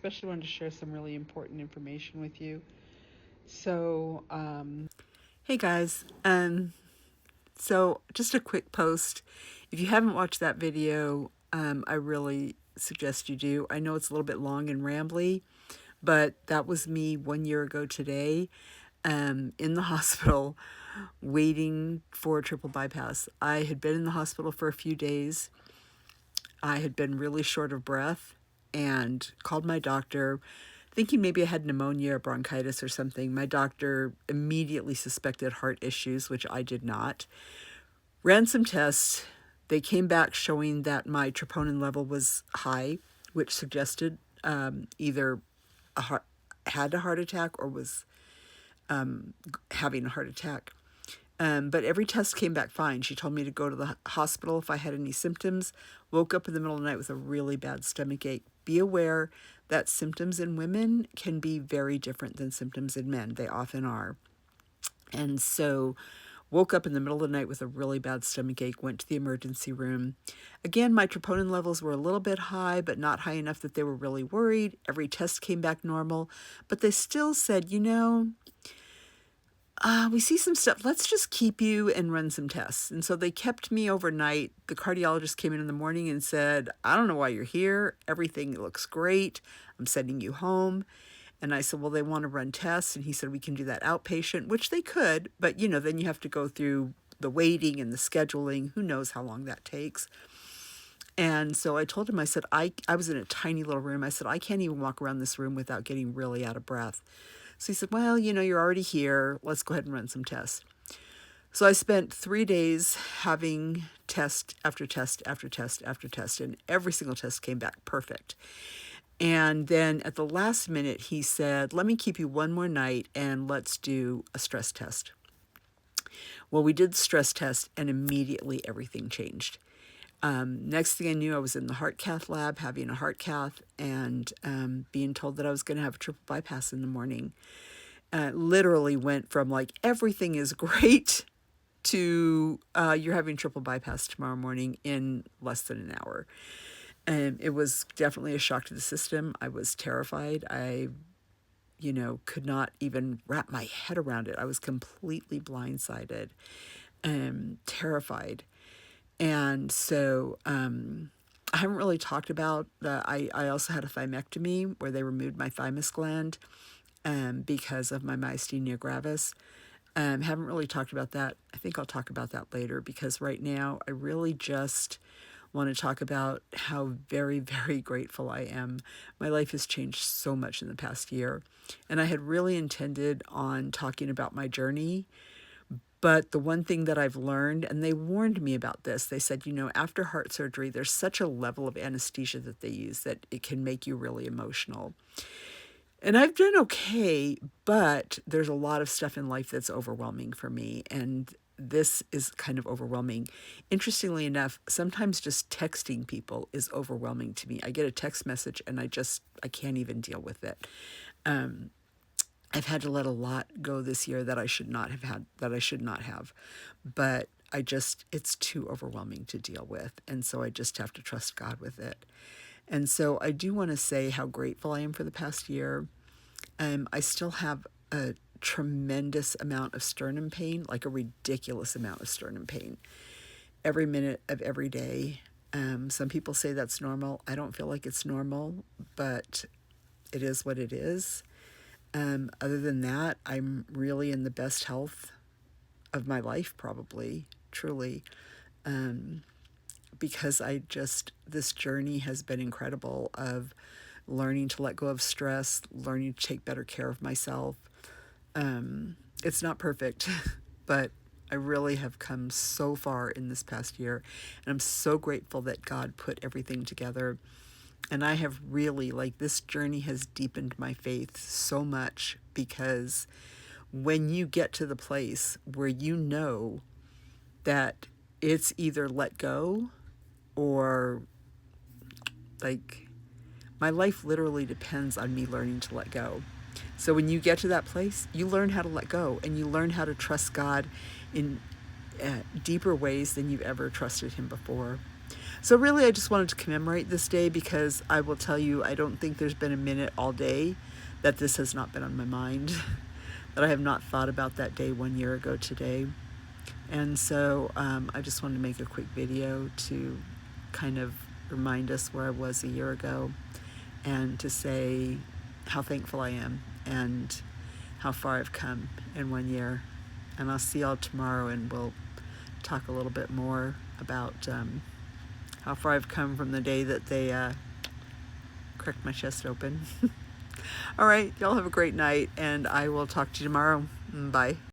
especially wanted to share some really important information with you. So, Hey guys, so just a quick post. If you haven't watched that video, I really suggest you do. I know it's a little bit long and rambly, but that was me 1 year ago today, in the hospital waiting for a triple bypass. I had been in the hospital for a few days. I had been really short of breath and called my doctor thinking maybe I had pneumonia or bronchitis or something. My doctor immediately suspected heart issues, which I did not. Ran some tests. They came back showing that my troponin level was high, which suggested either had a heart attack or was having a heart attack. But every test came back fine. She told me to go to the hospital if I had any symptoms. Woke up in the middle of the night with a really bad stomach ache. Be aware that symptoms in women can be very different than symptoms in men. They often are. And so woke up in the middle of the night with a really bad stomach ache, went to the emergency room. Again, my troponin levels were a little bit high, but not high enough that they were really worried. Every test came back normal, but they still said, we see some stuff. Let's just keep you and run some tests. And so they kept me overnight. The cardiologist came in the morning and said, I don't know why you're here. Everything looks great. I'm sending you home. And I said, well, they want to run tests. And he said, we can do that outpatient, which they could. But, then you have to go through the waiting and the scheduling. Who knows how long that takes. And so I told him, I said, I was in a tiny little room. I said, I can't even walk around this room without getting really out of breath. So he said, well, you're already here. Let's go ahead and run some tests. So I spent 3 days having test after test after test after test, and every single test came back perfect. And then at the last minute, he said, let me keep you one more night and let's do a stress test. Well, we did the stress test and immediately everything changed. Next thing I knew, I was in the heart cath lab having a heart cath and being told that I was going to have a triple bypass in the morning. Literally went from like everything is great to you're having triple bypass tomorrow morning in less than an hour. And it was definitely a shock to the system. I was terrified. I, could not even wrap my head around it. I was completely blindsided and terrified. And so I haven't really talked about I also had a thymectomy where they removed my thymus gland because of my myasthenia gravis. Haven't really talked about that. I think I'll talk about that later because right now I really just want to talk about how very, very grateful I am. My life has changed so much in the past year. And I had really intended on talking about my journey. But the one thing that I've learned, and they warned me about this, they said, after heart surgery, there's such a level of anesthesia that they use that it can make you really emotional. And I've done okay, but there's a lot of stuff in life that's overwhelming for me. And this is kind of overwhelming. Interestingly enough, sometimes just texting people is overwhelming to me. I get a text message and I can't even deal with it. I've had to let a lot go this year that I should not have. But it's too overwhelming to deal with. And so I just have to trust God with it. And so I do want to say how grateful I am for the past year. I still have a tremendous amount of sternum pain, like a ridiculous amount of sternum pain, every minute of every day. Some people say that's normal. I don't feel like it's normal, but it is what it is. Other than that, I'm really in the best health of my life, probably, truly, because this journey has been incredible of learning to let go of stress, learning to take better care of myself. It's not perfect, but I really have come so far in this past year, and I'm so grateful that God put everything together. And I have really, this journey has deepened my faith so much because when you get to the place where you know that it's either let go or my life literally depends on me learning to let go. So when you get to that place, you learn how to let go and you learn how to trust God in deeper ways than you've ever trusted him before. So really, I just wanted to commemorate this day because I will tell you, I don't think there's been a minute all day that this has not been on my mind, that I have not thought about that day 1 year ago today. And so I just wanted to make a quick video to kind of remind us where I was a year ago and to say how thankful I am and how far I've come in 1 year. And I'll see y'all tomorrow, and we'll talk a little bit more about how far I've come from the day that they cracked my chest open. All right, y'all have a great night, and I will talk to you tomorrow. Bye.